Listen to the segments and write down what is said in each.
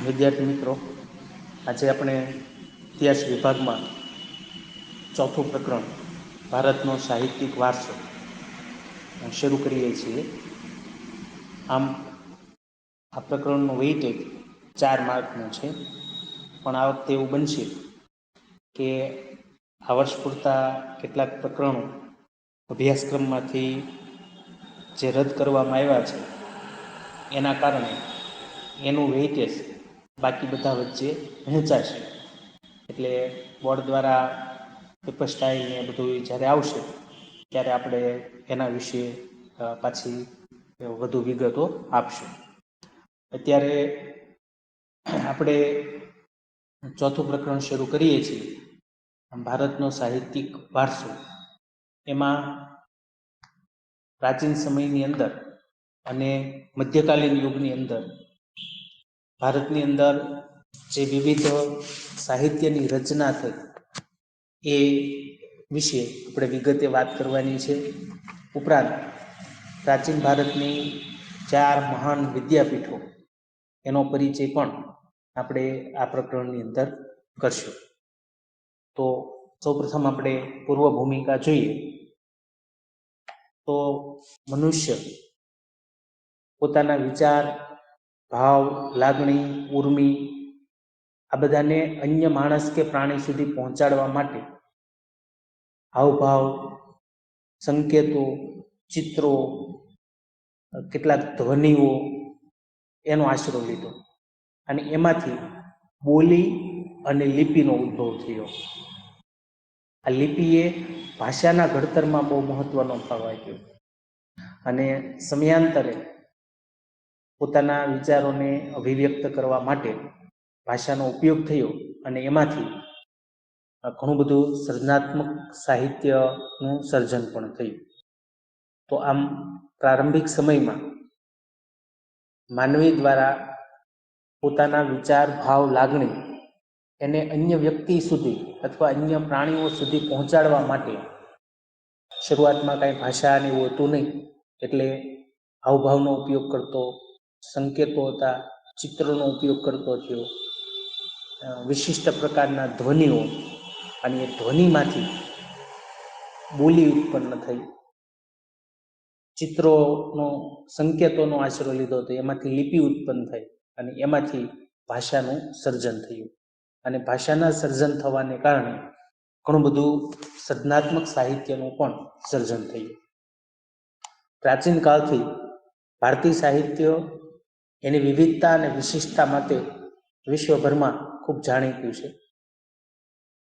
વિદ્યાર્થી મિત્રો, આજે આપણે ઇતિહાસ વિભાગમાં ચોથું પ્રકરણ ભારતનો સાહિત્યિક વારસો શરૂ કરીએ છીએ. આમ આ પ્રકરણનું વેઇટેજ 4 માર્કનું છે, પણ આ વખતે એવું બનશે કે આ વર્ષ પૂરતા કેટલાક પ્રકરણો અભ્યાસક્રમમાંથી જે રદ કરવામાં આવ્યા છે એના કારણે એનું વેઇટેજ બાકી બધા વચ્ચે વહેંચાશે. એટલે બોર્ડ દ્વારા પેપર સ્ટાઇલ ને બધું જ્યારે આવશે ત્યારે આપણે એના વિશે પાછી વધુ વિગતો આપશું. અત્યારે આપણે ચોથું પ્રકરણ શરૂ કરીએ છીએ, ભારતનો સાહિત્યિક વારસો. એમાં પ્રાચીન સમયની અંદર અને મધ્યકાલીન યુગની અંદર ભારતની અંદર જે વિવિધ સાહિત્યની રચના થઈ એ વિશે આપણે વિગતે વાત કરવાની છે. ઉપરાંત પ્રાચીન ભારતની 4 મહાન વિદ્યાપીઠો એનો પરિચય પણ આપણે આ પ્રકરણની અંદર કરશું. તો સૌપ્રથમ આપણે પૂર્વ ભૂમિકા જોઈએ તો મનુષ્ય પોતાના વિચાર, ભાવ, લાગણી, ઉર્મિ આ બધાને અન્ય માણસ કે પ્રાણી સુધી પહોંચાડવા માટે હાવભાવ, સંકેતો, ચિત્રો, કેટલાક ધ્વનિઓ એનો આશરો લીધો અને એમાંથી બોલી અને લિપિનો ઉદ્ભવ થયો. આ લિપિએ ભાષાના ઘડતરમાં બહુ મહત્વનો ભાગ આપ્યો અને સમયાંતરે પોતાના વિચારોને અભિવ્યક્ત કરવા માટે ભાષાનો ઉપયોગ થયો અને એમાંથી ઘણું બધું સર્જનાત્મક સાહિત્યનું સર્જન પણ થયું. તો આમ પ્રારંભિક સમયમાં માનવી દ્વારા પોતાના વિચાર, ભાવ, લાગણી એને અન્ય વ્યક્તિ સુધી અથવા અન્ય પ્રાણીઓ સુધી પહોંચાડવા માટે શરૂઆતમાં કાંઈ ભાષા ને એવું હતું નહીં, એટલે હાવભાવનો ઉપયોગ કરતો, સંકેતો હતા, ચિત્રનો ઉપયોગ કરતો થયો, વિશિષ્ટ પ્રકારના ધ્વનિઓ, અને એ ધ્વનિમાંથી બોલી ઉત્પન્ન થઈ. ચિત્રોનો, સંકેતોનો આશરો લીધો તો એમાંથી લિપિ ઉત્પન્ન થઈ અને એમાંથી ભાષાનું સર્જન થયું. અને ભાષાના સર્જન થવાને કારણે ઘણું બધું સર્જનાત્મક સાહિત્યનું પણ સર્જન થયું. પ્રાચીન કાળથી ભારતીય સાહિત્ય એની વિવિધતા અને વિશિષ્ટતા માટે વિશ્વભરમાં ખૂબ જાણીતું છે.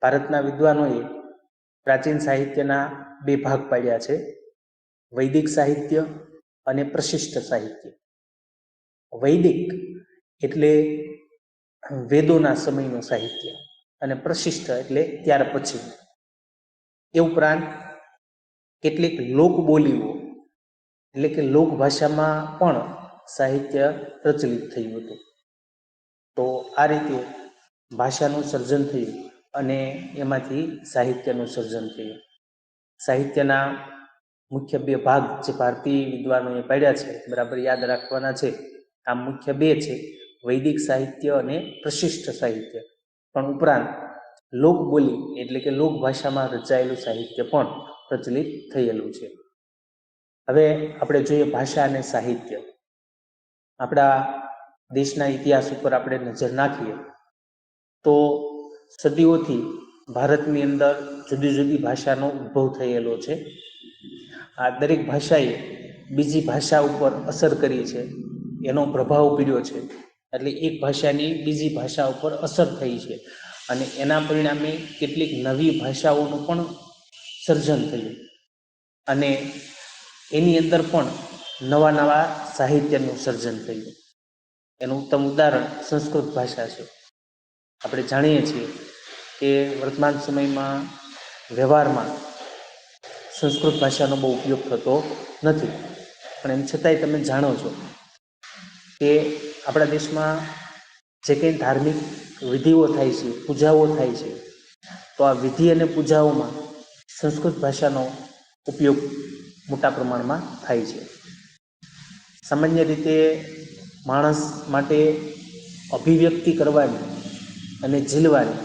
ભારતના વિદ્વાનોએ પ્રાચીન સાહિત્યના 2 ભાગ પાડ્યા છે: વૈદિક સાહિત્ય અને પ્રશિષ્ટ સાહિત્ય. વૈદિક એટલે વેદોના સમયનું સાહિત્ય અને પ્રશિષ્ટ એટલે ત્યાર પછી. એ ઉપરાંત કેટલીક લોકબોલીઓ એટલે કે લોકભાષામાં પણ સાહિત્ય પ્રચલિત થયું હતું. તો આ રીતે ભાષાનું સર્જન થયું અને એમાંથી સાહિત્યનું સર્જન થયું. સાહિત્યના મુખ્ય 2 ભાગ જે ભારતીય વિદ્વાનોએ પાડ્યા છે, બરાબર યાદ રાખવાના છે. આ મુખ્ય 2 છે: વૈદિક સાહિત્ય અને પ્રશિષ્ટ સાહિત્ય. પણ ઉપરાંત લોકબોલી એટલે કે લોકભાષામાં રચાયેલું સાહિત્ય પણ પ્રચલિત થયેલું છે. હવે આપણે જોઈએ ભાષા અને સાહિત્ય. આપણા દેશના ઇતિહાસ ઉપર આપણે નજર નાખીએ તો સદીઓથી ભારતની અંદર જુદી જુદી ભાષાનો ઉદ્ભવ થયેલો છે. આ દરેક ભાષાએ બીજી ભાષા ઉપર અસર કરી છે, એનો પ્રભાવ પડ્યો છે. એટલે એક ભાષાની બીજી ભાષા ઉપર અસર થઈ છે અને એના પરિણામે કેટલીક નવી ભાષાઓનું પણ સર્જન થયું અને એની અંદર પણ નવા નવા સાહિત્યનું સર્જન થયું. એનું ઉત્તમ ઉદાહરણ સંસ્કૃત ભાષા છે. આપણે જાણીએ છીએ કે વર્તમાન સમયમાં વ્યવહારમાં સંસ્કૃત ભાષાનો બહુ ઉપયોગ થતો નથી, પણ એમ છતાંય તમે જાણો છો કે આપણા દેશમાં જે કંઈ ધાર્મિક વિધિઓ થાય છે, પૂજાઓ થાય છે, તો આ વિધિ અને પૂજાઓમાં સંસ્કૃત ભાષાનો ઉપયોગ મોટા પ્રમાણમાં થાય છે. સામાન્ય રીતે માણસ માટે અભિવ્યક્તિ કરવાની અને ઝીલવાની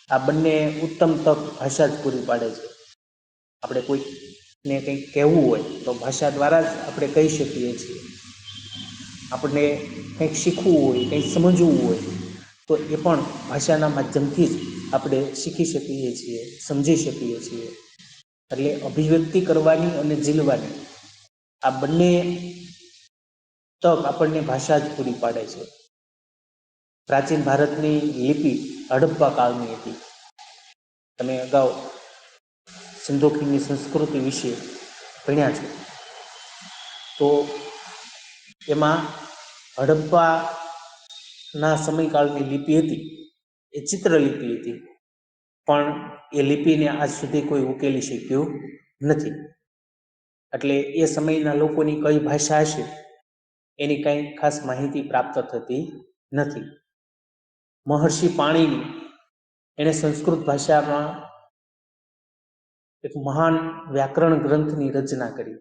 આ બંને ઉત્તમ તક ભાષા જ પૂરી પાડે છે. આપણે કોઈને કંઈક કહેવું હોય તો ભાષા દ્વારા જ આપણે કહી શકીએ છીએ. આપણને કંઈક શીખવું હોય, કંઈક સમજવું હોય તો એ પણ ભાષાના માધ્યમથી જ આપણે શીખી શકીએ છીએ, સમજી શકીએ છીએ. એટલે અભિવ્યક્તિ કરવાની અને ઝીલવાની આ બંને તક આપણને ભાષા જ પૂરી પાડે છે. પ્રાચીન ભારતની લિપિ હડપ્પા કાળની હતી. તમે અગાઉ સિંધુ ખીણની સંસ્કૃતિ વિશે ભણ્યા છો. તો એમાં હડપ્પાના સમયકાળની લિપિ હતી એ ચિત્રલિપિ હતી, પણ એ લિપિને આજ સુધી કોઈ ઉકેલી શક્યું નથી. એટલે એ સમયના લોકોની કઈ ભાષા હશે એની કંઈ ખાસ માહિતી પ્રાપ્ત થતી નથી. મહર્ષિ પાણીની એણે સંસ્કૃત ભાષામાં એક મહાન વ્યાકરણ ગ્રંથની રચના કરી.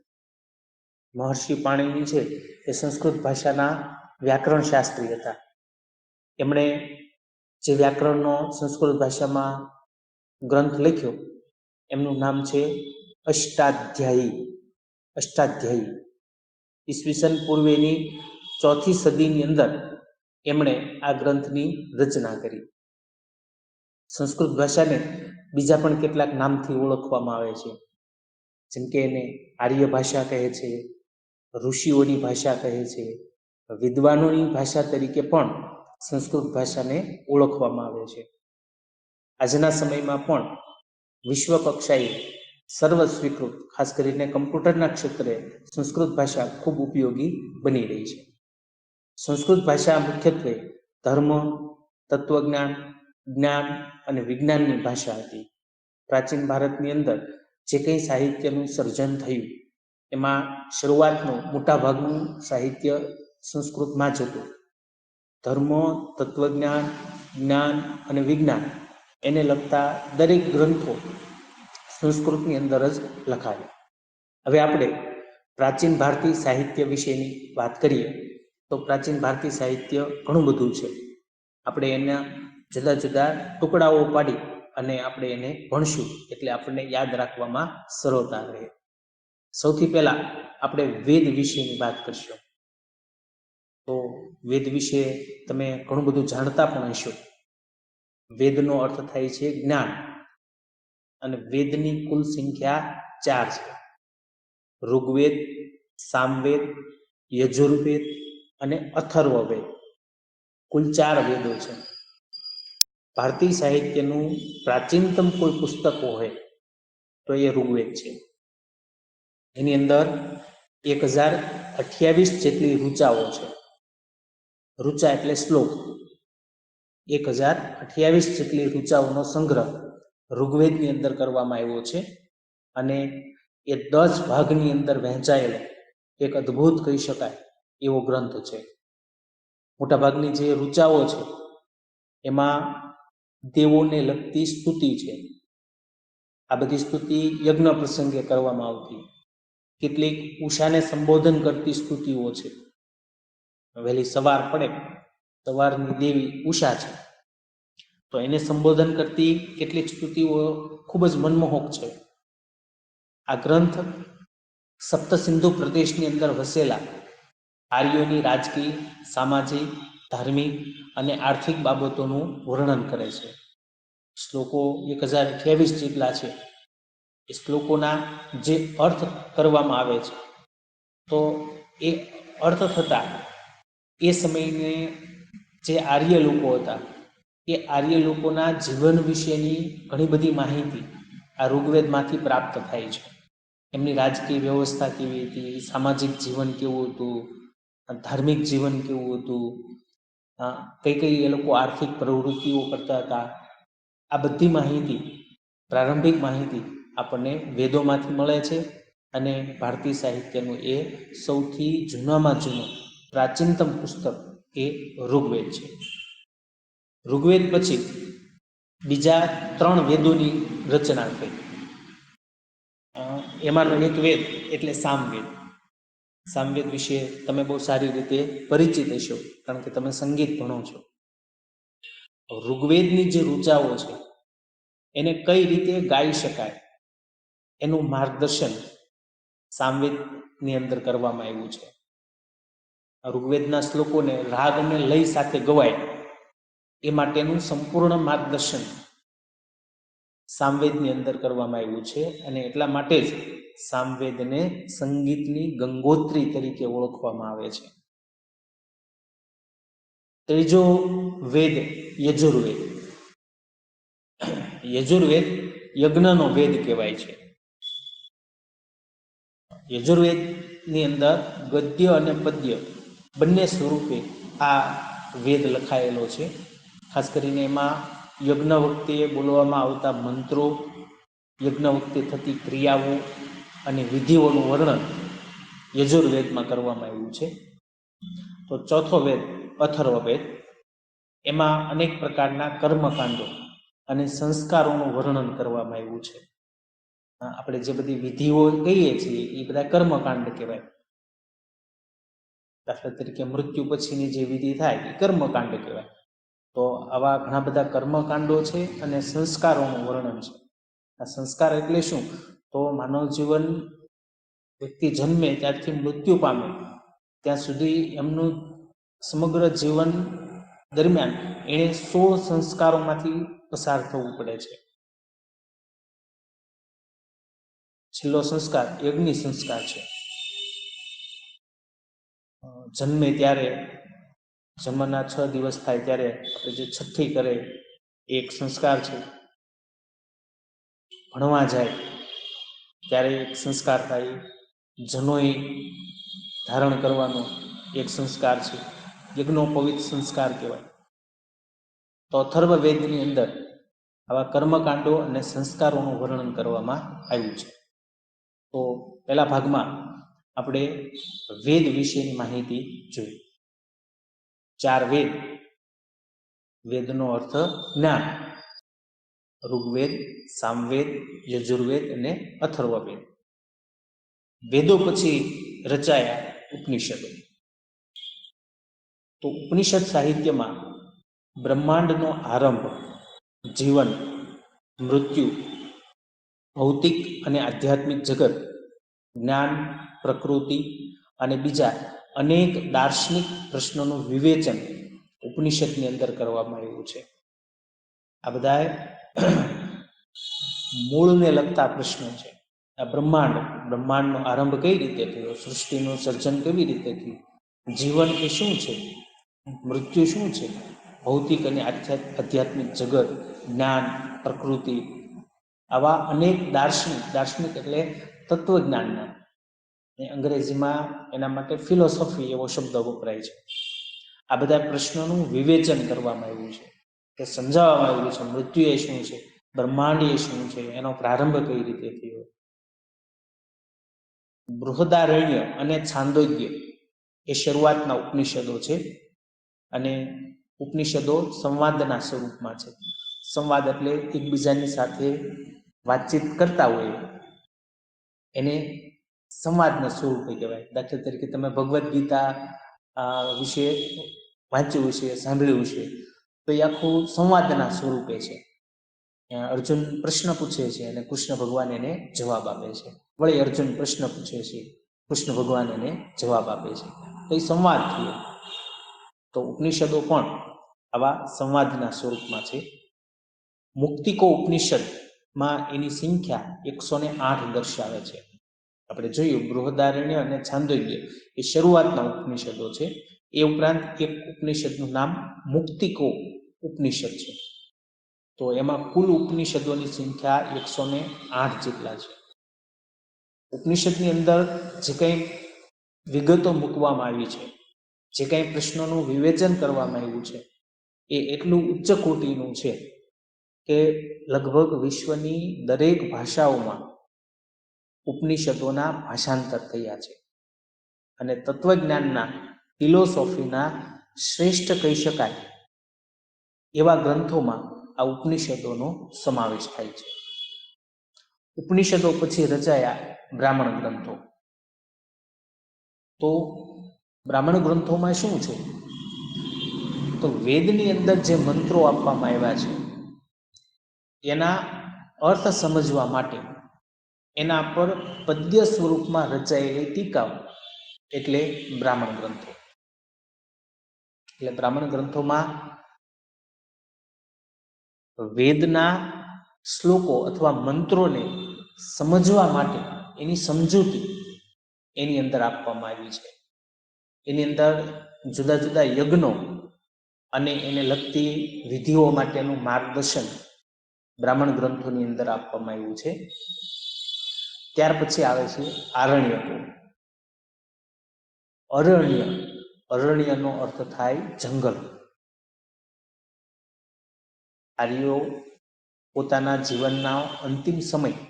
મહર્ષિ પાણીની છે એ સંસ્કૃત ભાષાના વ્યાકરણ શાસ્ત્રી હતા. એમણે જે વ્યાકરણનો સંસ્કૃત ભાષામાં ગ્રંથ લખ્યો એમનું નામ છે અષ્ટાધ્યાયી. ઈસવીસન પૂર્વેની 4th સદીની અંદર એમણે આ ગ્રંથની રચના કરી. સંસ્કૃત ભાષાને બીજા પણ કેટલાક નામથી ઓળખવામાં આવે છે, જેમ કે એને આર્ય ભાષા કહે છે, ઋષિઓની ભાષા કહે છે, વિદ્વાનોની ભાષા તરીકે પણ સંસ્કૃત ભાષાને ઓળખવામાં આવે છે. આજના સમયમાં પણ વિશ્વ કક્ષાએ સર્વ સ્વીકૃત, ખાસ કરીને કમ્પ્યુટરના ક્ષેત્રે સંસ્કૃત ભાષા ખૂબ ઉપયોગી બની રહી છે. સંસ્કૃત ભાષા મુખ્યત્વે ધર્મ, તત્વજ્ઞાન, જ્ઞાન અને વિજ્ઞાનની ભાષા હતી. પ્રાચીન ભારતની અંદર જે કંઈ સાહિત્યનું સર્જન થયું એમાં શરૂઆતનું મોટાભાગનું સાહિત્ય સંસ્કૃતમાં જ હતું. ધર્મ, તત્વજ્ઞાન, જ્ઞાન અને વિજ્ઞાન એને લગતા દરેક ગ્રંથો સંસ્કૃતની અંદર જ લખાયા. હવે આપણે પ્રાચીન ભારતીય સાહિત્ય વિશેની વાત કરીએ તો પ્રાચીન ભારતીય સાહિત્ય ઘણું બધું છે. આપણે એના જુદા જુદા ટુકડાઓ પાડી અને આપણે એને ભણશું એટલે આપણને યાદ રાખવામાં સરળતા રહે. સૌથી પહેલા આપણે વેદ વિશેની વાત કરશું. તો વેદ વિશે તમે ઘણું બધું જાણતા પણ હશો. વેદનો અર્થ થાય છે જ્ઞાન, અને વેદની કુલ સંખ્યા 4 છે. ઋગ્વેદ, સામવેદ, યજુર્વેદ અને અથર્વવેદ, કુલ 4 વેદો છે. ભારતીય સાહિત્યનું પ્રાચીનતમ કોઈ પુસ્તક હોય તો એ ઋગ્વેદ છે. એની અંદર 1028 જેટલી ઋચાઓ છે. ઋચા એટલે શ્લોક. 1028 જેટલી ઋચાઓનો સંગ્રહ ઋગ્વેદની અંદર કરવામાં આવ્યો છે, અને એ 10 ભાગની અંદર વહેંચાયેલો એક અદ્ભુત કહી શકાય એવો ગ્રંથ છે. મોટાભાગની જે ઋચાઓ છે એમાં દેવોને લગતી સ્તુતિ છે. આ બધી સ્તુતિ યજ્ઞ પ્રસંગે કરવામાં આવતી. કેટલીક ઉષાને સંબોધન કરતી સ્તુતિઓ છે. વહેલી સવાર પડે, સવારની દેવી ઉષા છે, તો એને સંબોધન કરતી કેટલીક સ્તુતિઓ ખૂબ જ મનમોહક છે. આ ગ્રંથ સપ્ત સિંધુ પ્રદેશની અંદર વસેલા આર્યોની રાજકીય, સામાજિક, ધાર્મિક અને આર્થિક બાબતોનું વર્ણન કરે છે. શ્લોકો 1028 જેટલા છે. એ શ્લોકોના જે અર્થ કરવામાં આવે છે તો એ અર્થ થતા એ સમયને જે આર્ય લોકો હતા એ આર્ય લોકોના જીવન વિશેની ઘણી બધી માહિતી આ ઋગ્વેદમાંથી પ્રાપ્ત થાય છે. એમની રાજકીય વ્યવસ્થા કેવી હતી, સામાજિક જીવન કેવું હતું, ધાર્મિક જીવન કેવું હતું, કઈ કઈ એ લોકો આર્થિક પ્રવૃત્તિઓ કરતા હતા, આ બધી માહિતી, પ્રારંભિક માહિતી આપણને વેદોમાંથી મળે છે. અને ભારતીય સાહિત્યનું એ સૌથી જૂનામાં જૂનું પ્રાચીનતમ પુસ્તક એ ઋગ્વેદ છે. ઋગ્વેદ પછી બીજા 3 વેદોની રચના થઈ. એમાંનો એક વેદ એટલે સામવેદ. સામવેદ વિશે તમે બહુ સારી રીતે પરિચિત હશો, કારણ કે તમે સંગીત ભણો છો. ઋગ્વેદની જે ઋચાઓ છે એને કઈ રીતે ગાઈ શકાય એનું માર્ગદર્શન સામવેદની અંદર કરવામાં આવ્યું છે. ઋગ્વેદના શ્લોકોને રાગ અને લય સાથે ગવાય એ માટેનું સંપૂર્ણ માર્ગદર્શન સામવેદની અંદર કરવામાં આવ્યું છે, અને એટલા માટે જ સામવેદને સંગીતની ગંગોત્રી તરીકે ઓળખવામાં આવે છે. ત્રીજો વેદ યજુર્વેદ. યજુર્વેદ યજ્ઞનો વેદ કહેવાય છે. યજુર્વેદની અંદર ગદ્ય અને પદ્ય બંને સ્વરૂપે આ વેદ લખાયેલો છે. ખાસ કરીને એમાં યજ્ઞ વખતે બોલવામાં આવતા મંત્રો, યજ્ઞ વખતે થતી ક્રિયાઓ અને વિધિઓનું વર્ણન યજુર્વેદમાં કરવામાં આવ્યું છે. તો ચોથો વેદ અથર્વવેદ, એમાં અનેક પ્રકારના કર્મકાંડો અને સંસ્કારોનું વર્ણન કરવામાં આવ્યું છે. આપણે જે બધી વિધિઓ કહીએ છીએ એ બધા કર્મકાંડ કહેવાય. દાખલા તરીકે મૃત્યુ પછીની જે વિધિ થાય એ કર્મકાંડ કહેવાય. તો આવા ઘણા બધા કર્મકાંડો છે અને સંસ્કારોનું વર્ણન છે. આ સંસ્કાર એટલે શું? તો માનવ જીવન વ્યક્તિ જન્મે ત્યારથી મૃત્યુ પામે ત્યાં સુધી એમનું સમગ્ર જીવન દરમિયાન એણે 16 સંસ્કારોમાંથી પસાર થવું પડે છે. છેલ્લો સંસ્કાર યજ્ઞ સંસ્કાર છે. જન્મે ત્યારે, જન્મના 6 દિવસ થાય ત્યારે આપણે જે છઠ્ઠી કરે એક સંસ્કાર છે. ભણવા જાય ત્યારે એક સંસ્કાર થાય. જનોઈ ધારણ કરવાનો એક સંસ્કાર છે. યજ્ઞોપવિત સંસ્કાર કહેવાય. તો અથર્વવેદની અંદર આવા કર્મકાંડો અને સંસ્કારોનું વર્ણન કરવામાં આવ્યું છે. તો પહેલા ભાગમાં આપણે વેદ વિશેની માહિતી જોઈ. 4 વેદ. વેદનો અર્થ જ્ઞાન. ઋગ્વેદ, સામવેદ, યજુર્વેદ અને અથર્વવેદ. વેદો પછી રચાયા ઉપનિષદો. તો ઉપનિષદ સાહિત્યમાં બ્રહ્માંડનો આરંભ, જીવન, મૃત્યુ, ભૌતિક અને આધ્યાત્મિક જગત, જ્ઞાન, પ્રકૃતિ અને બીજા અનેક દાર્શનિક પ્રશ્નોનું વિવેચન ઉપનિષદની અંદર કરવામાં આવ્યું છે. આ બધા મૂળને લગતા પ્રશ્નો છે. આ બ્રહ્માંડનો આરંભ કઈ રીતે થયો, સૃષ્ટિનું સર્જન કેવી રીતે થયું, જીવન એ શું છે, મૃત્યુ શું છે, ભૌતિક અને આધ્યાત્મિક જગત, જ્ઞાન, પ્રકૃતિ, આવા અનેક દાર્શનિક એટલે તત્વજ્ઞાનના, અંગ્રેજીમાં એના માટે ફિલોસોફી એવો શબ્દ વપરાય છે. આ બધા પ્રશ્નોનું વિવેચન કરવામાં આવ્યું છે, કે સમજાવવામાં આવ્યું છે મૃત્યુ એ શું છે, બ્રહ્માંડ એ શું છે, એનો પ્રારંભ કઈ રીતે થયો. બૃહદારણ્ય અને છાંદોગ્ય એ શરૂઆતના ઉપનિષદો છે, અને ઉપનિષદો સંવાદના સ્વરૂપમાં છે. સંવાદ એટલે એકબીજાની સાથે વાતચીત કરતા હોય એને સંવાદના સ્વરૂપે કહેવાય. દાખલા તરીકે તમે ભગવદ્ ગીતા વિશે વાંચ્યું હશે, સાંભળ્યું હશે, તો એ આખું સંવાદના સ્વરૂપે છે. અર્જુન પ્રશ્ન પૂછે છે અને કૃષ્ણ ભગવાન એને જવાબ આપે છે. વળી અર્જુન પ્રશ્ન પૂછે છે, કૃષ્ણ ભગવાન એને જવાબ આપે છે. તો એ સંવાદ થયો. તો ઉપનિષદો પણ આવા સંવાદના સ્વરૂપમાં છે. મુક્તિકો ઉપનિષદમાં એની સંખ્યા 108 દર્શાવે છે. આપણે જોયું બૃહદારણ્ય અને છાંદોગ્ય એ શરૂઆતના ઉપનિષદો છે. એ ઉપરાંત એક ઉપનિષદનું નામ મુક્તિકો ઉપનિષદ છે. તો એમાં કુલ ઉપનિષદોની સંખ્યા 108 જેટલા છે. ઉપનિષદની અંદર જે કંઈ વિગતો મૂકવામાં આવી છે, જે કંઈ પ્રશ્નોનું વિવેચન કરવામાં આવ્યું છે, એ એટલું ઉચ્ચ કોટીનું છે કે લગભગ વિશ્વની દરેક ભાષાઓમાં ઉપનિષદોના ભાષાંતર થયા છે. અને તત્વજ્ઞાનના, ફિલોસોફીના શ્રેષ્ઠ કહી શકાય એવા ગ્રંથોમાં આ ઉપનિષદોનો સમાવેશ થાય છે. ઉપનિષદો પછી રચાયા બ્રાહ્મણ ગ્રંથો. તો બ્રાહ્મણ ગ્રંથોમાં શું છે, તો વેદની અંદર જે મંત્રો આપવામાં આવ્યા છે એના અર્થ સમજવા માટે એના પર પદ્ય સ્વરૂપમાં રચાયેલી ટીકાઓ એટલે બ્રાહ્મણ ગ્રંથો. એટલે બ્રાહ્મણ ગ્રંથોમાં વેદના શ્લોકો અથવા મંત્રોને સમજવા માટે એની સમજૂતી એની અંદર આપવામાં આવી છે. એની અંદર જુદા જુદા યજ્ઞો અને એને લગતી વિધિઓ માટેનું માર્ગદર્શન બ્રાહ્મણ ગ્રંથોની અંદર આપવામાં આવ્યું છે. ત્યાર પછી આવે છે આરણ્યકો. અરણ્ય, અરણ્યનો અર્થ થાય જંગલ. આર્યો પોતાના જીવનના અંતિમ સમય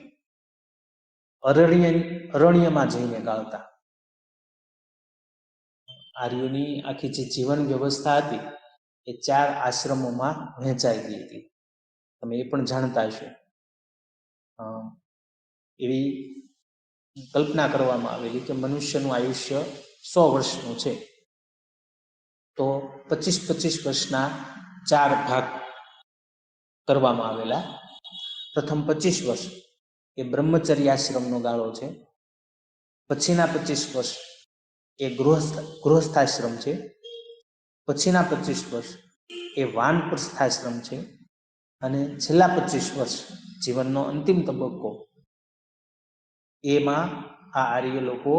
અરણ્યમાં જઈને ગાળતા. આર્યોની આખી જે જીવન વ્યવસ્થા હતી એ 4 આશ્રમોમાં વહેંચાઈ ગઈ હતી. તમે એ પણ જાણતા હશો. એવી કલ્પના કરવામાં આવેલી કે મનુષ્યનું આયુષ્ય 100 વર્ષનું છે, તો 25-25 વર્ષના 4 ભાગ કરવામાં આવેલા. પ્રથમ 25 વર્ષ એ બ્રહ્મચર્યાશ્રમનો ગાળો છે, પછીના 25 વર્ષ એ ગૃહસ્થાશ્રમ છે, પછીના 25 વર્ષ એ વાનપ્રસ્થાશ્રમ છે, અને છેલ્લા 25 વર્ષ જીવનનો અંતિમ તબક્કો એમાં આ આર્ય લોકો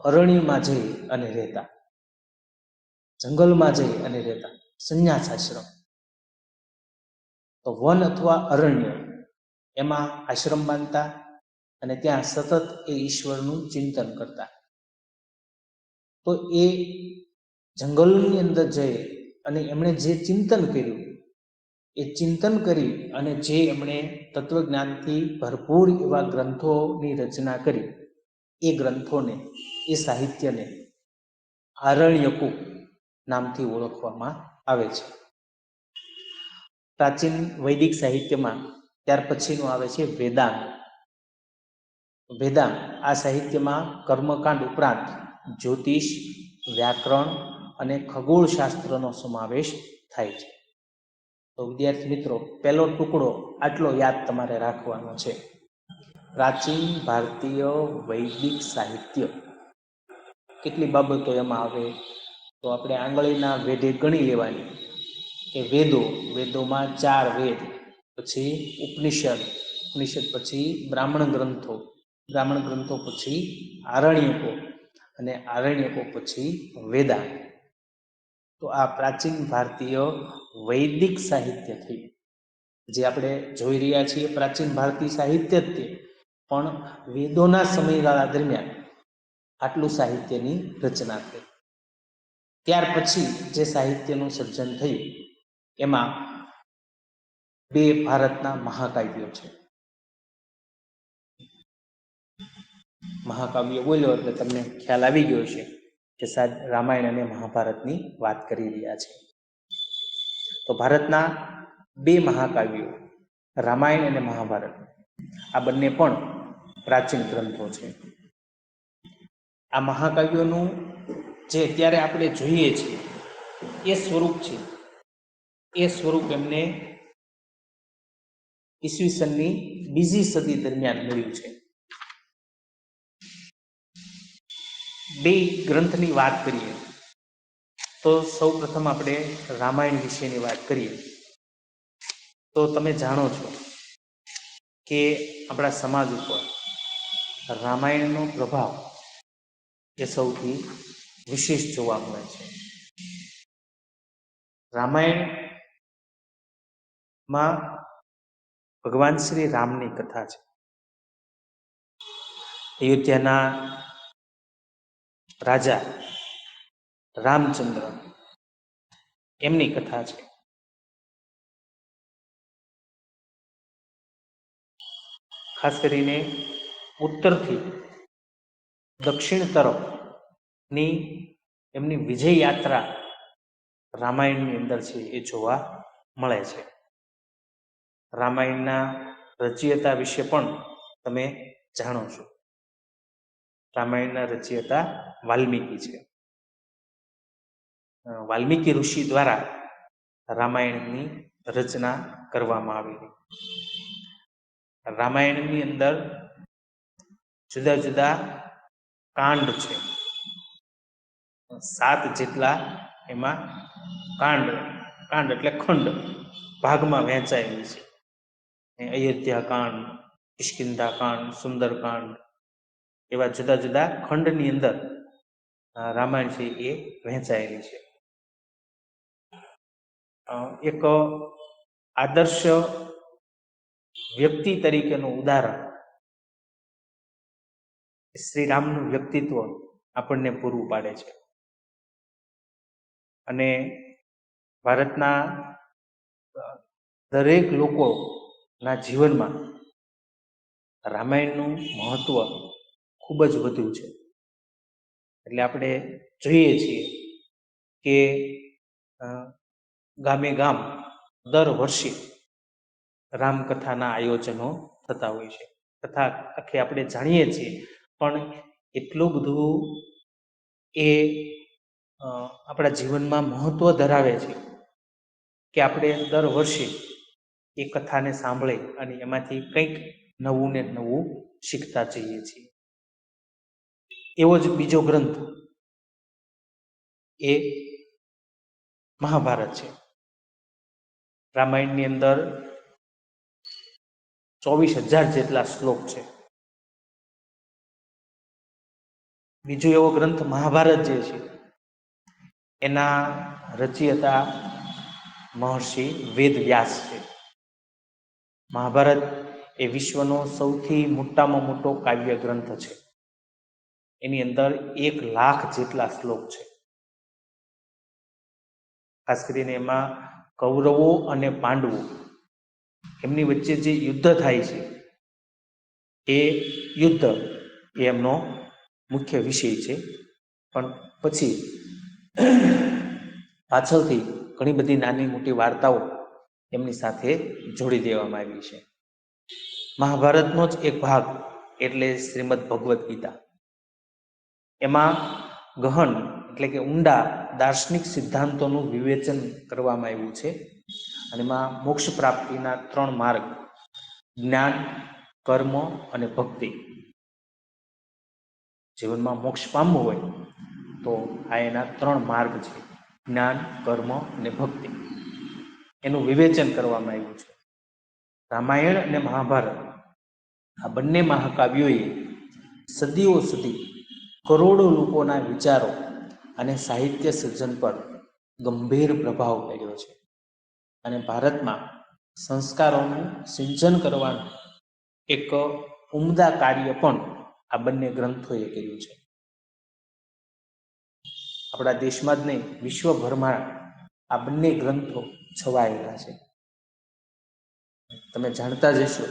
અરણ્યમાં જઈ અને રહેતા, જંગલમાં જઈ અને રહેતા, સંન્યાસાશ્રમ. તો વન અથવા અરણ્ય એમાં આશ્રમ બાંધતા અને ત્યાં સતત એ ઈશ્વરનું ચિંતન કરતા. તો એ જંગલની અંદર જઈ અને એમણે જે ચિંતન કર્યું, એ ચિંતન કરી અને જે એમણે તત્વજ્ઞાનથી ભરપૂર એવા ગ્રંથોની રચના કરી, એ ગ્રંથોને, એ સાહિત્યને આરણ્યકો નામથી ઓળખવામાં આવે છે. પ્રાચીન વૈદિક સાહિત્યમાં ત્યાર પછીનું આવે છે વેદાંત. વેદાંત આ સાહિત્યમાં કર્મકાંડ ઉપરાંત જ્યોતિષ, વ્યાકરણ અને ખગોળશાસ્ત્રનો સમાવેશ થાય છે. તો વિદ્યાર્થી મિત્રો, પહેલો ટુકડો આટલો યાદ તમારે રાખવાનો છે. પ્રાચીન ભારતીય વૈદિક સાહિત્ય. કેટલી બાબતો એમાં આવે તો આપણે આંગળીના વેઢે ગણી લેવાની કે વેદોમાં 4 વેદ, પછી ઉપનિષદ, ઉપનિષદ પછી બ્રાહ્મણ ગ્રંથો પછી આરણ્યકો, અને આરણ્યકો પછી વેદાંત. તો આ પ્રાચીન ભારતીય વૈદિક સાહિત્ય થયું. જે આપણે જોઈ રહ્યા છીએ પ્રાચીન ભારતીય સાહિત્ય જ તે, પણ વેદોના સમયગાળા દરમિયાન આટલું સાહિત્યની રચના થઈ. ત્યાર પછી જે સાહિત્યનું સર્જન થયું એમાં 2 ભારતના મહાકાવ્યો છે. મહાકાવ્ય બોલ્યો એટલે તમને ખ્યાલ આવી ગયો છે કે સાહેબ રામાયણ અને મહાભારતની વાત કરી રહ્યા છે. તો ભારતના 2 મહાકાવ્યો રામાયણ અને મહાભારત, આ બંને પણ પ્રાચીન ગ્રંથો છે. આ મહાકાવ્યોનું જે અત્યારે આપણે જોઈએ છીએ એ સ્વરૂપ છે, એ સ્વરૂપ એમને ઈસવીસનની 2જી સદી દરમિયાન મળ્યું છે. 2 ગ્રંથની વાત કરીએ તો સૌ પ્રથમ આપણે રામાયણ વિશેની વાત કરીએ તો તમે જાણો છો કે આપણા સમાજ ઉપર રામાયણનો પ્રભાવ એ સૌથી વિશેષ જોવા મળે છે. રામાયણમાં ભગવાન શ્રી રામની કથા છે. અયોધ્યાના રાજા રામચંદ્ર એમની કથા છે. ખાસ કરીને ઉત્તરથી દક્ષિણ તરફની એમની વિજય યાત્રા રામાયણની અંદર છે એ જોવા મળે છે. રામાયણના રચયિતા વિશે પણ તમે જાણો છો. રામાયણના રચયિતા વાલ્મીકી છે. વાલ્મીકી ઋષિ દ્વારા રામાયણની રચના કરવામાં આવેલી. રામાયણની અંદર જુદા જુદા કાંડ છે, 7 જેટલા એમાં કાંડ એટલે ખંડ ભાગમાં વહેંચાયેલી છે. અયોધ્યા કાંડ, કિષ્કિંધા કાંડ, સુંદરકાંડ, એવા જુદા જુદા ખંડની અંદર રામાયણ છે એ વહેંચાયેલી છે. એક આદર્શ વ્યક્તિ તરીકેનું ઉદાહરણ શ્રી રામનું વ્યક્તિત્વ આપણને પૂરું પાડે છે. અને ભારતના દરેક લોકોના જીવનમાં રામાયણનું મહત્વ ખૂબ જ વધુ છે. એટલે આપણે જોઈએ છીએ કે ગામે ગામ દર વર્ષે રામકથાના આયોજનો થતા હોય છે. કથા આખી આપણે જાણીએ છીએ, પણ એટલું બધું એ આપણા જીવનમાં મહત્વ ધરાવે છે કે આપણે દર વર્ષે એ કથાને સાંભળી અને એમાંથી કંઈક નવું ને નવું શીખતા જઈએ છીએ. એવો જ બીજો ગ્રંથ એ મહાભારત છે. રામાયણની અંદર 24,000 જેટલા શ્લોક છે. બીજો એવો ગ્રંથ મહાભારત જે છે એના રચયિતા મહર્ષિ વેદવ્યાસ છે. મહાભારત એ વિશ્વનો સૌથી મોટામાં મોટો કાવ્ય ગ્રંથ છે. એની અંદર 1,00,000 જેટલા શ્લોક છે. ખાસ કરીને એમાં કૌરવો અને પાંડવો એમની વચ્ચે જે યુદ્ધ થાય છે એ યુદ્ધ એમનો મુખ્ય વિષય છે. પણ પછી પાછળથી ઘણી બધી નાની મોટી વાર્તાઓ એમની સાથે જોડી દેવામાં આવી છે. મહાભારતનો જ એક ભાગ એટલે શ્રીમદ ભગવદ્ ગીતા. એમાં ગહન એટલે કે ઊંડા દાર્શનિક સિદ્ધાંતોનું વિવેચન કરવામાં આવ્યું છે. અને એમાં મોક્ષ પ્રાપ્તિના 3 માર્ગ, જ્ઞાન, કર્મ અને ભક્તિ. જીવનમાં મોક્ષ પામવું હોય તો આ એના 3 માર્ગ છે, જ્ઞાન, કર્મ અને ભક્તિ. એનું વિવેચન કરવામાં આવ્યું છે. રામાયણ અને મહાભારત આ બંને મહાકાવ્યોએ સદીઓ સુધી કરોડો લોકોના વિચારો અને સાહિત્ય સર્જન પર ગંભીર પ્રભાવ પાડ્યો છે. અને ભારતમાં સંસ્કારોનું સિંચન કરવાનું એક ઉમદા કાર્ય પણ આ બંને ગ્રંથોએ કર્યું છે. આપણા દેશમાં જ નહીં, વિશ્વભરમાં આ બંને ગ્રંથો છવાયેલા છે. તમે જાણતા જ હશો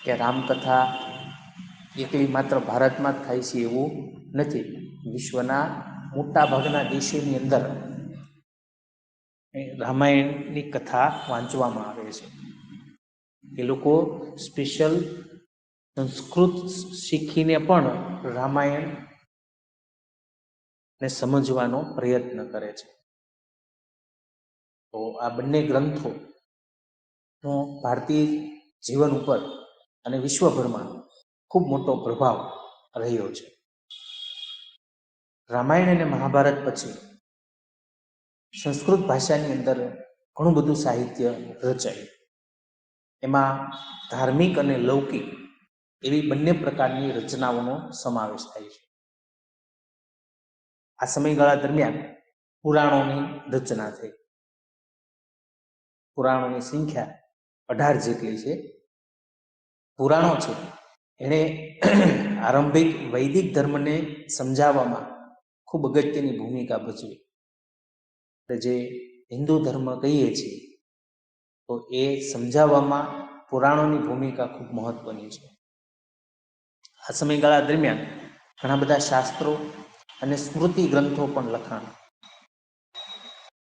કે રામકથા એકલી માત્ર ભારતમાં જ થાય છે એવું નથી. વિશ્વના મોટા ભાગના દેશોની અંદર રામાયણની કથા વાંચવામાં આવે છે. એ લોકો સ્પેશિયલ સંસ્કૃત શીખીને પણ રામાયણ ને સમજવાનો પ્રયત્ન કરે છે. તો આ બંને ગ્રંથો નો ભારતીય જીવન ઉપર અને વિશ્વભરમાં ખૂબ મોટો પ્રભાવ રહ્યો છે. રામાયણ અને મહાભારત પછી સંસ્કૃત ભાષાની અંદર ઘણું બધું સાહિત્ય રચાયું. એમાં ધાર્મિક અને લૌકિક એવી બંને પ્રકારની રચનાઓનો સમાવેશ થાય છે. આ સમયગાળા દરમિયાન પુરાણોની રચના થઈ. પુરાણોની સંખ્યા 18 જેટલી છે. પુરાણો છે એણે આરંભિક વૈદિક ધર્મને સમજાવવામાં ખૂબ અગત્યની ભૂમિકા ભજવી. જે હિન્દુ ધર્મ કહીએ છીએ તો એ સમજાવવામાં પુરાણોની ભૂમિકા ખૂબ મહત્વની છે. આ સમયગાળા દરમિયાન ઘણા બધા શાસ્ત્રો અને સ્મૃતિ ગ્રંથો પણ લખાણ.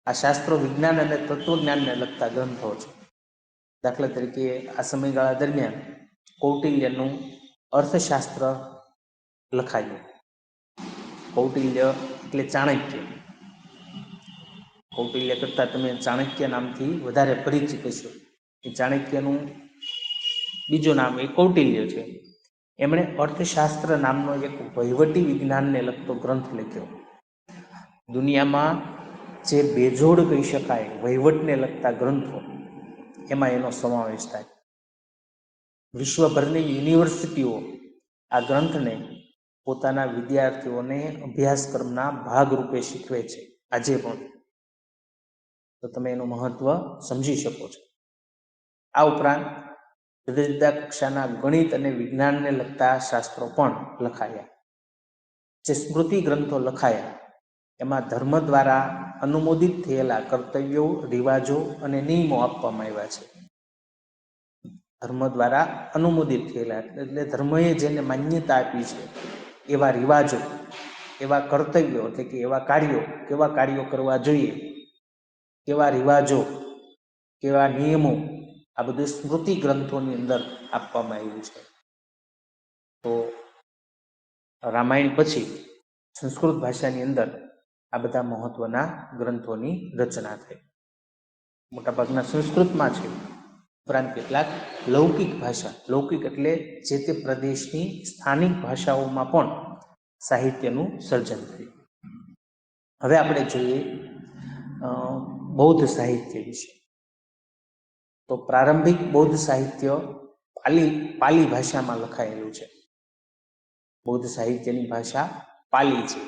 આ શાસ્ત્રો વિજ્ઞાન અને તત્વજ્ઞાનને લગતા ગ્રંથો છે. દાખલા તરીકે આ સમયગાળા દરમિયાન કૌટિલ્યનું અર્થશાસ્ત્ર લખાયું. કૌટિલ્ય એટલે ચાણક્ય. કૌટિલ્ય કરતાં તમે ચાણક્ય નામથી વધારે પરિચિત હશો. એ ચાણક્યનું બીજું નામ એ કૌટિલ્ય છે. એમણે અર્થશાસ્ત્ર નામનો એક વહીવટી વિજ્ઞાનને લગતો ગ્રંથ લખ્યો. દુનિયામાં જે બેજોડ કહી શકાય વહીવટને લગતા ગ્રંથો, એમાં એનો સમાવેશ થાય. વિશ્વભરની યુનિવર્સિટીઓ આ ગ્રંથને પોતાના વિદ્યાર્થીઓને અભ્યાસક્રમના ભાગરૂપે શીખવે છે આજે પણ. તો તમે એનું મહત્વ સમજી શકો છો. આ ઉપરાંત જુદા જુદા કક્ષાના ગણિત અને વિજ્ઞાનને લગતા શાસ્ત્રો પણ લખાયા. જે સ્મૃતિ ગ્રંથો લખાયા એમાં ધર્મ દ્વારા અનુમોદિત થયેલા કર્તવ્યો, રિવાજો અને નિયમો આપવામાં આવ્યા છે. ધર્મ દ્વારા અનુમોદિત થયેલા એટલે ધર્મએ જેને માન્યતા આપી છે એવા રિવાજો, એવા કર્તવ્યો એટલે કે એવા કાર્યો, કેવા કાર્યો કરવા જોઈએ, કેવા રિવાજો, કેવા નિયમો, આ બધું સ્મૃતિ ગ્રંથોની અંદર આપવામાં આવ્યું છે. તો રામાયણ પછી સંસ્કૃત ભાષાની અંદર આ બધા મહત્વના ગ્રંથોની રચના થઈ. મોટાભાગના સંસ્કૃતમાં છે. ઉપરાંત કેટલાક લૌકિક ભાષા, લૌકિક એટલે જે તે પ્રદેશની સ્થાનિક ભાષાઓમાં પણ સાહિત્યનું સર્જન થયું. હવે આપણે જોઈએ બૌદ્ધ સાહિત્ય વિશે. તો પ્રારંભિક બૌદ્ધ સાહિત્ય પાલી ભાષામાં લખાયેલું છે. બૌદ્ધ સાહિત્યની ભાષા પાલી છે.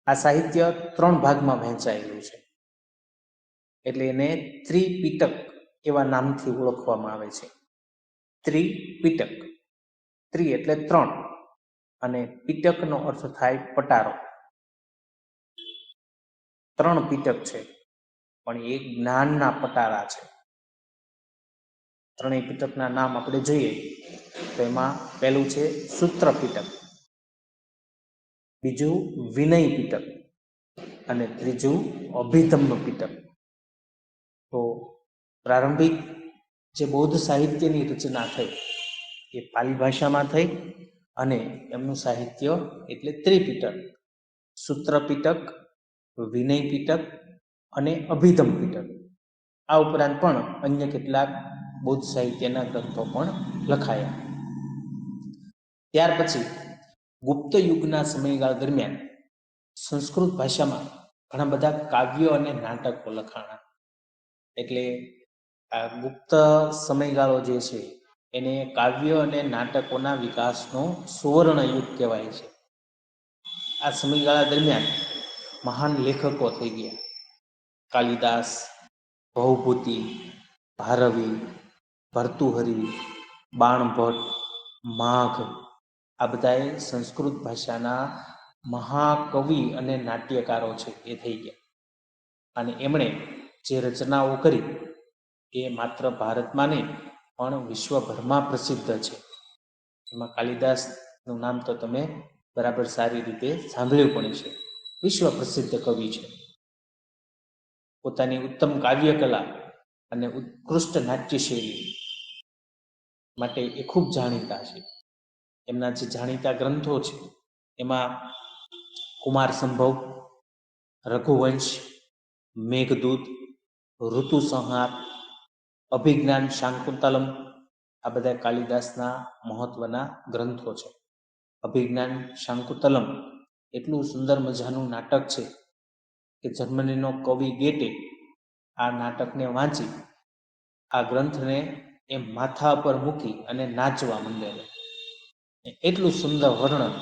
આ સાહિત્ય 3 ભાગમાં વહેંચાયેલું છે. એટલે એને ત્રિપિટક એવા નામથી ઓળખવામાં આવે છે. ત્રિપિટક, ત્રિ એટલે 3 અને પિટકનો અર્થ થાય પટારો. 3 પિટક છે, પણ એ જ્ઞાનના પટારા છે. 3 પિટકના નામ આપણે જોઈએ તો એમાં પહેલું છે સૂત્ર પિટક, બીજું વિનય પિટક અને ત્રીજું અભિધમ્મ પિટક. તો પ્રારંભિક જે બૌદ્ધ સાહિત્યની રચના થઈ એ પાલી ભાષામાં થઈ અને એમનું સાહિત્ય એટલે ત્રિપિટક, સૂત્ર પિટક, વિનય પિટક અને અભિધમ્મ પિટક. આ ઉપરાંત પણ અન્ય કેટલાક બૌદ્ધ સાહિત્યના ગ્રંથો પણ લખાયા. ત્યાર પછી ગુપ્ત યુગના સમયગાળા દરમિયાન સંસ્કૃત ભાષામાં ઘણા બધા કાવ્યો અને નાટકો લખાણા. એટલે આ ગુપ્ત સમયગાળો જે છે એને કાવ્ય અને નાટકોના વિકાસનો સુવર્ણ યુગ કહેવાય છે. આ સમયગાળા દરમિયાન મહાન લેખકો થઈ ગયા. કાલિદાસ, ભૌભૂતિ, ભારવી, ભર્તુહરી, બાણભટ્ટ, માઘ, આ બધાએ સંસ્કૃત ભાષાના મહાકવિ અને નાટ્યકારો છે એ થઈ ગયા. અને એમણે જે રચનાઓ કરી એ માત્ર ભારતમાં નહીં પણ વિશ્વભરમાં પ્રસિદ્ધ છે. એમાં કાલિદાસનું નામ તો તમે બરાબર સારી રીતે સાંભળ્યું પણ છે. વિશ્વ પ્રસિદ્ધ કવિ છે. પોતાની ઉત્તમ કાવ્ય કલા અને ઉત્કૃષ્ટ નાટ્ય શૈલી માટે એ ખૂબ જાણીતા છે. એમના જે જાણીતા ગ્રંથો છે એમાં કુમાર સંભવ, રઘુવંશ, મેઘદૂત, ઋતુસંહાર, અભિજ્ઞાન શાકુંતલમ, આ બધા કાલિદાસના મહત્વના ગ્રંથો છે. અભિજ્ઞાન શાકુંતલમ એટલું સુંદર મજાનું નાટક છે કે જર્મનીનો કવિ ગેટે આ નાટકને વાંચી આ ગ્રંથને એ માથા પર મૂકી અને નાચવા માંડેલો. એટલું સુંદર વર્ણન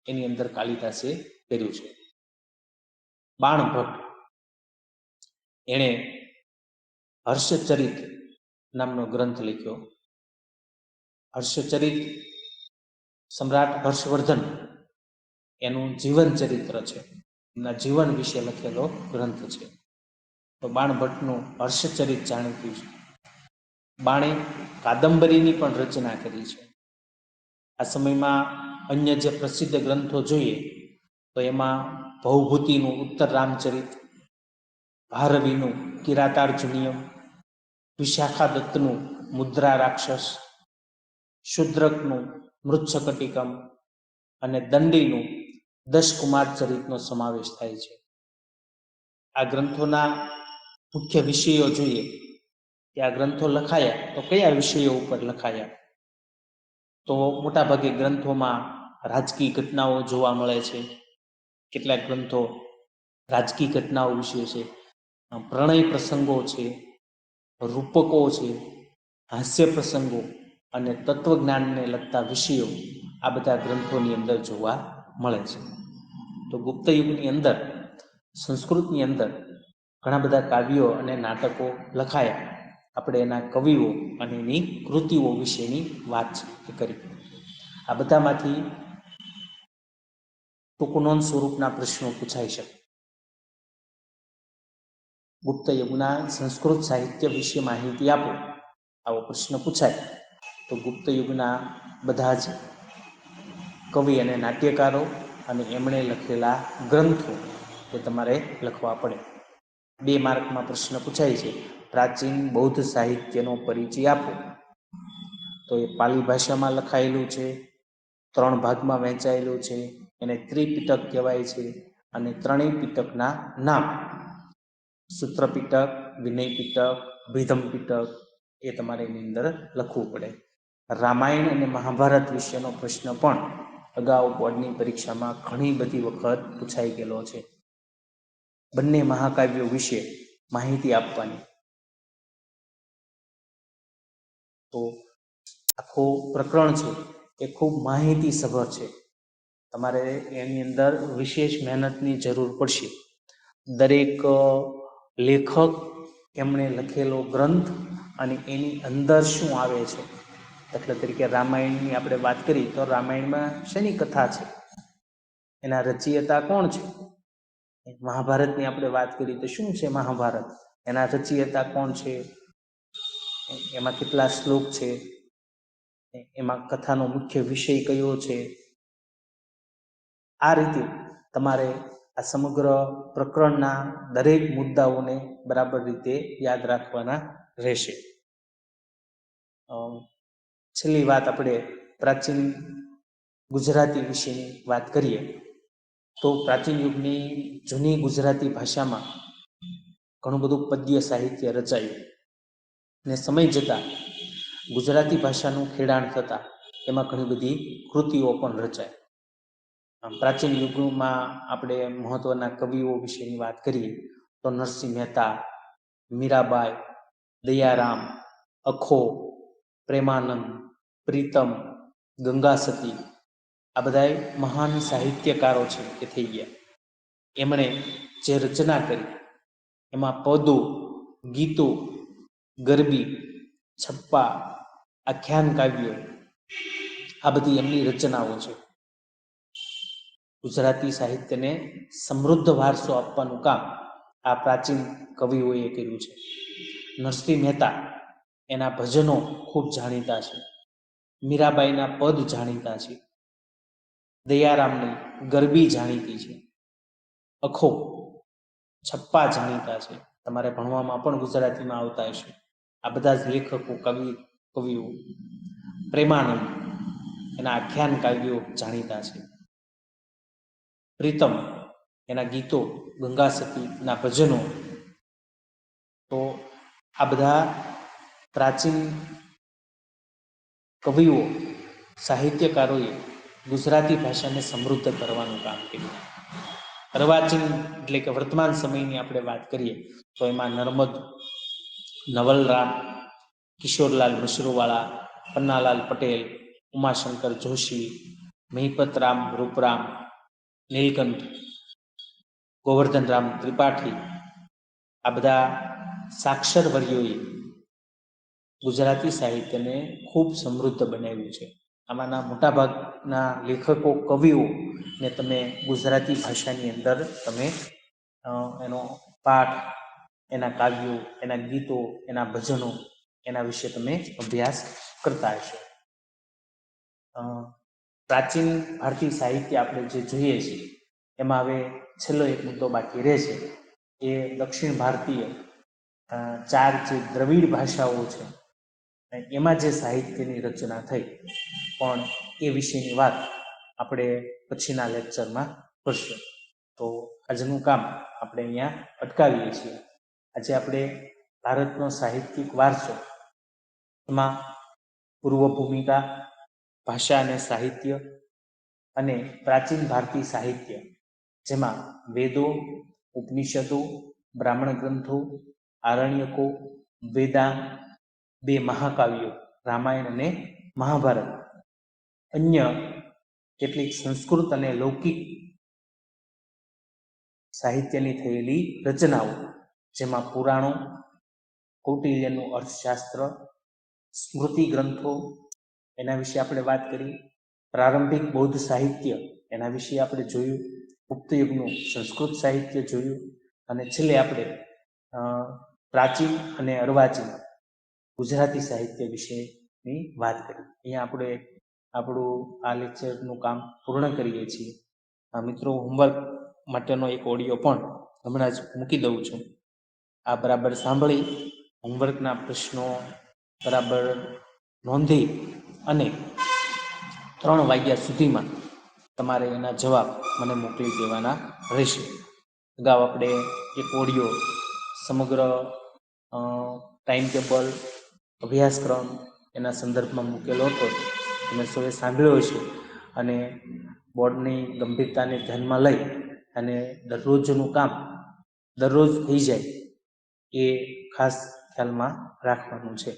એની અંદર કાલિદાસે કર્યું છે. બાણભટ્ટ એણે હર્ષચરિત નામનો ગ્રંથ લખ્યો. હર્ષચરિત સમ્રાટ હર્ષવર્ધન એનું જીવન ચરિત્ર છે, એમના જીવન વિશે લખેલો ગ્રંથ છે. તો બાણભટ્ટનું હર્ષચરિત જાણીતું છે. બાણે કાદંબરીની પણ રચના કરી છે. આ સમયમાં અન્ય જે પ્રસિદ્ધ ગ્રંથો જોઈએ તો એમાં ભૌભૂતિનું ઉત્તર રામચરિત, ભારવીનું કિરાતાર્જુનીયમ, વિશાખા દત્તનું મુદ્રા રાક્ષસ, શુદ્રકનું મૃચ્છકટિકમ અને દંડીનું 10 કુમાર ચરિતનો સમાવેશ થાય છે. આ ગ્રંથોના મુખ્ય વિષયો જોઈએ કે આ ગ્રંથો લખાયા તો કયા વિષયો ઉપર લખાયા, તો મોટાભાગે ગ્રંથોમાં રાજકીય ઘટનાઓ જોવા મળે છે. કેટલાક ગ્રંથો રાજકીય ઘટનાઓ વિશે છે, પ્રણય પ્રસંગો છે, રૂપકો છે, હાસ્ય પ્રસંગો અને તત્વજ્ઞાનને લગતા વિષયો આ બધા ગ્રંથોની અંદર જોવા મળે છે. તો ગુપ્ત યુગની અંદર સંસ્કૃતની અંદર ઘણા બધા કાવ્યો અને નાટકો લખાયા. આપણે એના કવિઓ અને એની કૃતિઓ વિશેની વાત કરી. આ બધામાંથી ટૂંકનોંધ સ્વરૂપના પ્રશ્નો પૂછાઈ શકે. ગુપ્ત યુગના સંસ્કૃત સાહિત્ય વિશે માહિતી આપો, આવો પ્રશ્ન પૂછાય તો ગુપ્ત યુગના બધા જ કવિ અને નાટ્યકારો અને એમણે લખેલા ગ્રંથો એ તમારે લખવા પડે. 2 માર્કમાં પ્રશ્ન પૂછાય છે, પ્રાચીન બૌદ્ધ સાહિત્યનો પરિચય આપો. તો એ પાલી ભાષામાં લખાયેલું છે, 3 ભાગમાં વહેંચાયેલું છે, એને ત્રિપિટક કહેવાય છે. અને 3 પિટકના નામ સૂત્ર પિટક, વિનય પિટક, અભિધમ પિટક એ તમારે એની અંદર લખવું પડે. રામાયણ અને મહાભારત વિશેનો પ્રશ્ન પણ અગાઉ બોર્ડની પરીક્ષામાં ઘણી બધી વખત પૂછાઈ ગયેલો છે. બંને મહાકાવ્યો વિશે માહિતી આપવાની. તો આખું પ્રકરણ છે એ ખૂબ માહિતીસભર છે. તમારે એની અંદર વિશેષ મહેનતની જરૂર પડશે. દરેક લેખક એમણે લખેલો ગ્રંથ અને એની અંદર શું આવે છે. દાખલા તરીકે રામાયણની આપણે વાત કરી તો રામાયણમાં શેની કથા છે, એના રચયિતા કોણ છે. મહાભારતની આપણે વાત કરી તો શું છે મહાભારત, એના રચયિતા કોણ છે, એમાં કેટલા શ્લોક છે, એમાં કથાનો મુખ્ય વિષય કયો છે. આ રીતે તમારે આ સમગ્ર પ્રકરણના દરેક મુદ્દાઓને બરાબર રીતે યાદ રાખવાના રહેશે. છેલ્લી વાત આપણે પ્રાચીન ગુજરાતી વિશેની વાત કરીએ તો પ્રાચીન યુગની જૂની ગુજરાતી ભાષામાં ઘણું બધું પદ્ય સાહિત્ય રચાયું ને સમય જતાં ગુજરાતી ભાષાનું ખેડાણ થતાં એમાં ઘણી બધી કૃતિઓ પણ રચાય. પ્રાચીન યુગમાં આપણે મહત્વના કવિઓ વિશેની વાત કરીએ તો નરસિંહ મહેતા, મીરાબાઈ, દયારામ, અખો, પ્રેમાનંદ, પ્રીતમ, ગંગાસતી આ બધા મહાન સાહિત્યકારો છે એ થઈ ગયા. એમણે જે રચના કરી એમાં પદો, ગીતો, ગરબી, છપ્પા, આખ્યાન કાવ્યો આ બધી એમની રચનાઓ છે. ગુજરાતી સાહિત્યને સમૃદ્ધ વારસો આપવાનું કામ આ પ્રાચીન કવિઓએ કર્યું છે. નરસિંહ મહેતા એના ભજનો ખૂબ જાણીતા છે, મીરાબાઈના પદ જાણીતા છે, દયારામની ગરબી જાણીતી છે, અખો, છપ્પા જાણીતા છે. તમારે ભણવામાં પણ ગુજરાતીમાં આવતા હશે. આ બધા જ લેખકો કવિઓ. પ્રેમાનંદ એના આખ્યાન કાવ્યો જાણીતા છે. પ્રીતમ એના ગીતો, ગંગાસતીના ભજનો. તો આ બધા પ્રાચીન કવિઓ, સાહિત્યકારોએ ગુજરાતી ભાષાને સમૃદ્ધ કરવાનું કામ કર્યું. અર્વાચીન એટલે કે વર્તમાન સમયની આપણે વાત કરીએ તો એમાં નર્મદ, નવલરામ, કિશોરલાલ મશરૂવાળા, પન્નાલાલ પટેલ, ઉમાશંકર જોશી, મહિપતરામ રૂપરામ, નીલકંઠ, ગોવર્ધનરામ ત્રિપાઠી આ બધા સાક્ષર વર્યોએ ગુજરાતી સાહિત્યને ખૂબ સમૃદ્ધ બનાવ્યું છે. આમાંના મોટાભાગના લેખકો, કવિઓને તમે ગુજરાતી ભાષાની અંદર તમે એનો પાઠ, એના કાવ્યો, એના ગીતો, એના ભજનો એના વિશે તમે અભ્યાસ કરતા હશો. પ્રાચીન ભારતીય સાહિત્ય આપણે જે જોઈએ છીએ એમાં હવે છેલ્લો એક મુદ્દો બાકી રહે છે. એ દક્ષિણ ભારતીય 4 જે દ્રવિડ ભાષાઓ છે એમાં જે સાહિત્યની રચના થઈ, પણ એ વિશેની વાત આપણે પછીના લેક્ચરમાં કરશો. તો આજનું કામ આપણે અહીંયા અટકાવીએ છીએ. આજે આપણે ભારતનો સાહિત્યિક વારસો, એમાં પૂર્વ ભૂમિકા, ભાષા અને સાહિત્ય અને પ્રાચીન ભારતીય સાહિત્ય, જેમાં વેદો, ઉપનિષદો, બ્રાહ્મણ ગ્રંથો, આરણ્યકો, વેદાંત, બે મહાકાવ્યો રામાયણ અને મહાભારત, અન્ય કેટલીક સંસ્કૃત અને લૌકિક સાહિત્યની થયેલી રચનાઓ, જેમાં પુરાણો, કૌટિલ્યનું અર્થશાસ્ત્ર, સ્મૃતિ ગ્રંથો, એના વિશે આપણે વાત કરી. પ્રારંભિક બૌદ્ધ સાહિત્ય, એના વિશે આપણે જોયું. ગુપ્ત યુગનું સંસ્કૃત સાહિત્ય જોયું. અને છેલ્લે આપણે પ્રાચીન અને અર્વાચીન ગુજરાતી સાહિત્ય વિશેની વાત કરી. અહીંયા આપણે આપણું આ લેક્ચરનું કામ પૂર્ણ કરીએ છીએ. મિત્રો, હોમવર્ક માટેનો એક ઓડિયો પણ હમણાં જ મૂકી દઉં છું. આ બરાબર સાંભળી હોમવર્કના પ્રશ્નો બરાબર નોંધી અને 3 વાગ્યા સુધીમાં તમારે એના જવાબ મને મોકલી દેવાના રહેશે. અગાઉ આપણે એક ઓડિયો સમગ્ર ટાઈમ ટેબલ, અભ્યાસક્રમ એના સંદર્ભમાં મૂકેલો હતો. તમે સૌએ સાંભળ્યો છે અને બોર્ડની ગંભીરતાને ધ્યાનમાં લઈ અને દરરોજનું કામ દરરોજ થઈ જાય એ ખાસ ખ્યાલમાં રાખવાનું છે.